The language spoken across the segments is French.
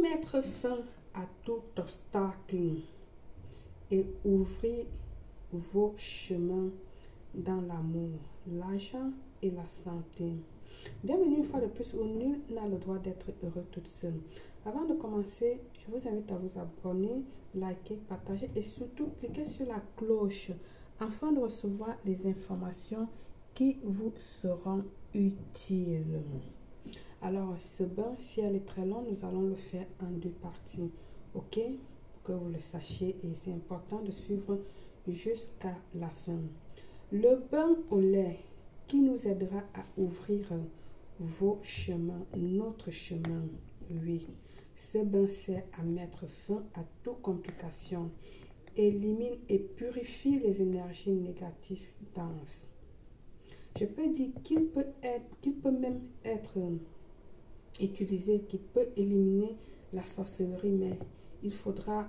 mettre fin à tout obstacle et ouvrir vos chemins dans l'amour, l'argent et la santé. Bienvenue une fois de plus où nul n'a le droit d'être heureux toute seule. Avant de commencer, je vous invite à vous abonner, liker, partager et surtout cliquer sur la cloche afin de recevoir les informations qui vous seront utiles. Alors, ce bain, si elle est très longue, nous allons le faire en 2 parties. Ok? Pour que vous le sachiez et c'est important de suivre jusqu'à la fin. Le bain au lait qui nous aidera à ouvrir vos chemins, notre chemin. Oui, ce bain sert à mettre fin à toute complication, élimine et purifie les énergies négatives denses. Je peux dire qu'il peut même être utilisé, qu'il peut éliminer la sorcellerie, mais il faudra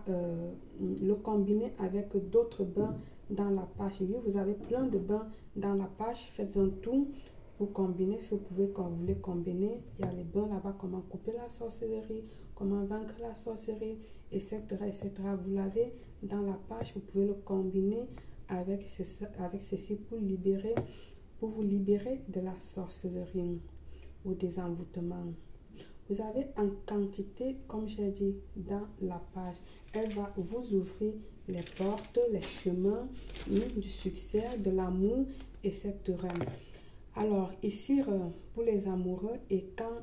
le combiner avec d'autres bains dans la page. Oui, vous avez plein de bains dans la page, faites-en tout pour combiner. Si vous pouvez, quand vous voulez combiner, il y a les bains là-bas, comment couper la sorcellerie, comment vaincre la sorcellerie, etc., etc. Vous l'avez dans la page, vous pouvez le combiner avec ceci pour vous libérer de la sorcellerie ou des envoûtements. Vous avez en quantité, comme j'ai dit, dans la page. Elle va vous ouvrir les portes, les chemins du succès, de l'amour, etc. Alors, ici, pour les amoureux, et quant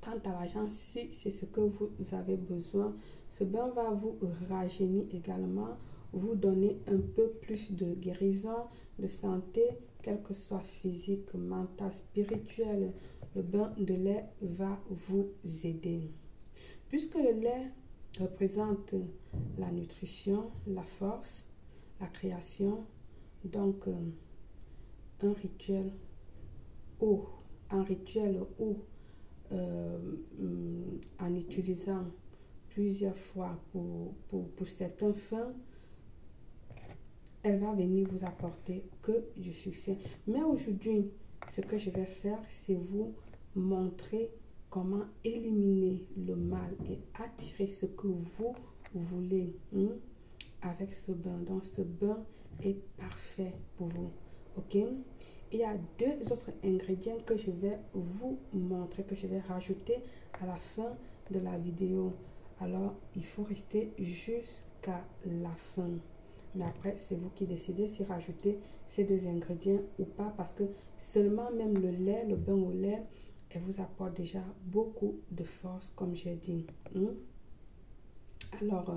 à l'argent, si c'est ce que vous avez besoin, ce bain va vous rajeunir également, vous donner un peu plus de guérison, de santé, quel que soit physique, mental, spirituel. Le bain de lait va vous aider. Puisque le lait représente la nutrition, la force, la création, donc un rituel ou en utilisant plusieurs fois pour certaines fins, elle va venir vous apporter que du succès. Mais aujourd'hui, ce que je vais faire, c'est vous montrer comment éliminer le mal et attirer ce que vous voulez avec ce bain. Donc, ce bain est parfait pour vous. Ok? Il y a 2 autres ingrédients que je vais vous montrer, que je vais rajouter à la fin de la vidéo. Alors, il faut rester jusqu'à la fin. Mais après, c'est vous qui décidez si rajouter ces 2 ingrédients ou pas. Parce que seulement même le lait, le bain au lait, elle vous apporte déjà beaucoup de force, comme j'ai dit. Alors,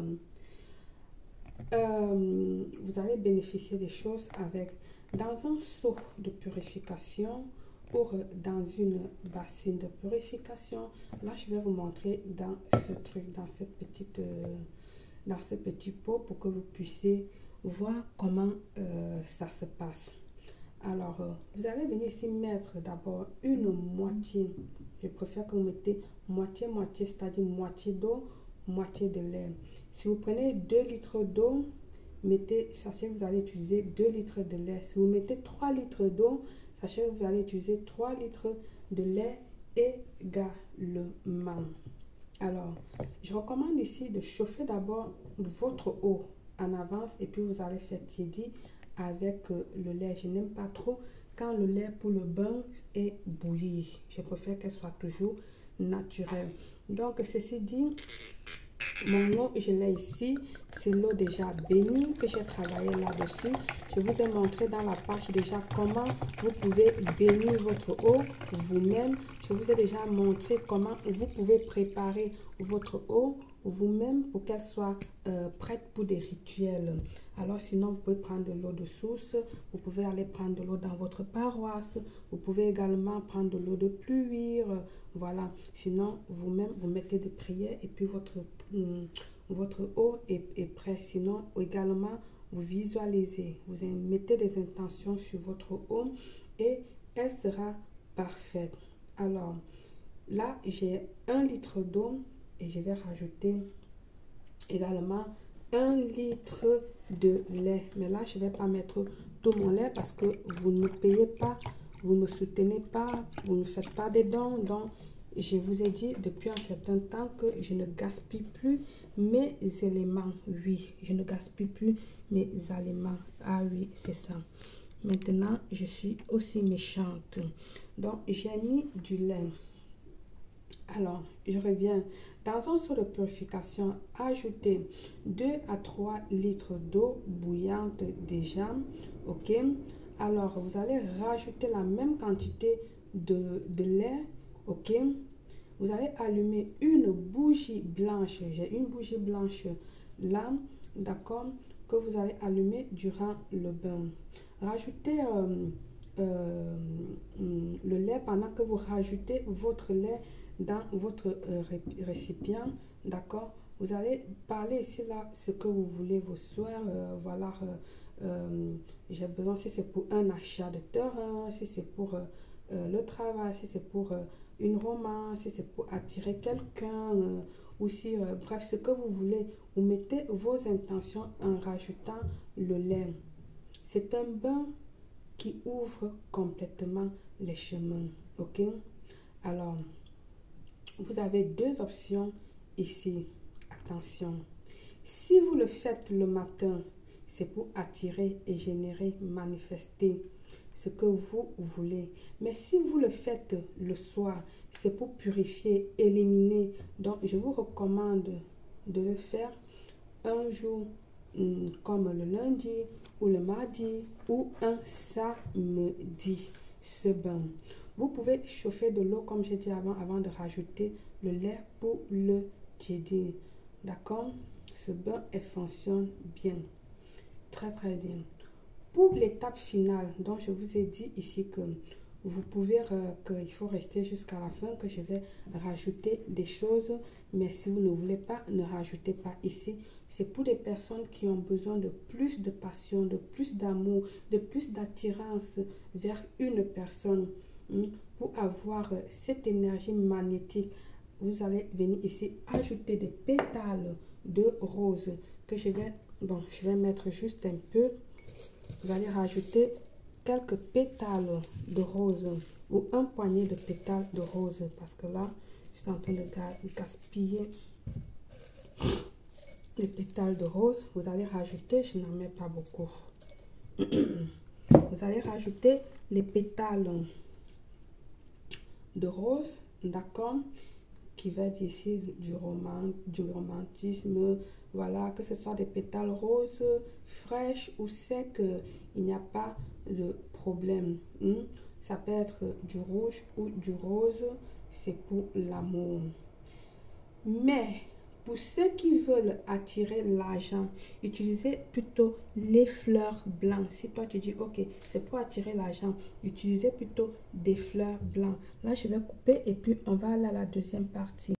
vous allez bénéficier des choses avec dans un seau de purification ou dans une bassine de purification. Là, je vais vous montrer dans ce truc, dans ce petit pot pour que vous puissiez voir comment ça se passe. Alors, vous allez venir ici mettre d'abord une moitié. Je préfère que vous mettez moitié-moitié, c'est-à-dire moitié d'eau, moitié de lait. Si vous prenez 2 litres d'eau, sachez que vous allez utiliser 2 litres de lait. Si vous mettez 3 litres d'eau, sachez que vous allez utiliser 3 litres de lait également. Alors, je recommande ici de chauffer d'abord votre eau en avance et puis vous allez faire tiédir avec le lait. Je n'aime pas trop quand le lait pour le bain est bouilli. Je préfère qu'elle soit toujours naturelle. Donc, ceci dit, mon eau, je l'ai ici. C'est l'eau déjà bénie que j'ai travaillé là-dessus. Je vous ai montré dans la page déjà comment vous pouvez bénir votre eau vous-même. Je vous ai déjà montré comment vous pouvez préparer votre eau vous-même pour qu'elle soit prête pour des rituels. Alors sinon, vous pouvez prendre de l'eau de source, vous pouvez aller prendre de l'eau dans votre paroisse, vous pouvez également prendre de l'eau de pluie, voilà. Sinon, vous-même, vous mettez des prières et puis votre eau est prête. Sinon, également, vous visualisez, vous mettez des intentions sur votre eau et elle sera parfaite. Alors, là, j'ai 1 litre d'eau et je vais rajouter également 1 litre de lait. Mais là, je ne vais pas mettre tout mon lait parce que vous ne me payez pas, vous ne me soutenez pas, vous ne faites pas des dons. Donc, je vous ai dit depuis un certain temps que je ne gaspille plus mes éléments. Oui, je ne gaspille plus mes éléments. Ah oui, c'est ça. Maintenant, je suis aussi méchante. Donc, j'ai mis du lait. Alors, je reviens. Dans un seau de purification, ajoutez 2 à 3 litres d'eau bouillante déjà. Ok. Alors, vous allez rajouter la même quantité de lait. Ok. Vous allez allumer une bougie blanche. J'ai une bougie blanche là. D'accord. Que vous allez allumer durant le bain. Rajoutez le lait pendant que vous rajoutez votre lait dans votre récipient. D'accord. Vous allez parler ici là ce que vous voulez, vos souhaits. Voilà. J'ai besoin, si c'est pour un achat de terrain, si c'est pour le travail, si c'est pour une romance, si c'est pour attirer quelqu'un, ou si, bref, ce que vous voulez. Vous mettez vos intentions en rajoutant le lait. C'est un bain qui ouvre complètement les chemins. Ok. Alors, vous avez deux options ici. Attention. Si vous le faites le matin, c'est pour attirer et générer, manifester ce que vous voulez. Mais si vous le faites le soir, c'est pour purifier, éliminer. Donc, je vous recommande de le faire un jour comme le lundi ou le mardi ou un samedi, ce bain. Vous pouvez chauffer de l'eau comme j'ai dit avant de rajouter le lait pour le tiédir. D'accord? Ce bain fonctionne bien. Très très bien. Pour l'étape finale, dont je vous ai dit ici que vous pouvez, qu'il faut rester jusqu'à la fin, que je vais rajouter des choses. Mais si vous ne voulez pas, ne rajoutez pas ici. C'est pour des personnes qui ont besoin de plus de passion, de plus d'amour, de plus d'attirance vers une personne. Pour avoir cette énergie magnétique, vous allez venir ici ajouter des pétales de rose que je vais mettre juste un peu. Vous allez rajouter quelques pétales de rose ou un poignet de pétales de rose, parce que là je suis en train de gaspiller les pétales de rose. Vous allez rajouter, je n'en mets pas beaucoup, vous allez rajouter les pétales de rose, d'accord, qui va être ici du romantisme. Voilà, que ce soit des pétales roses, fraîches ou secs, il n'y a pas de problème. Ça peut être du rouge ou du rose, c'est pour l'amour. Mais pour ceux qui veulent attirer l'argent, utilisez plutôt les fleurs blanches. Si toi tu dis ok, c'est pour attirer l'argent, utilisez plutôt des fleurs blanches. Là je vais couper et puis on va aller à la deuxième partie.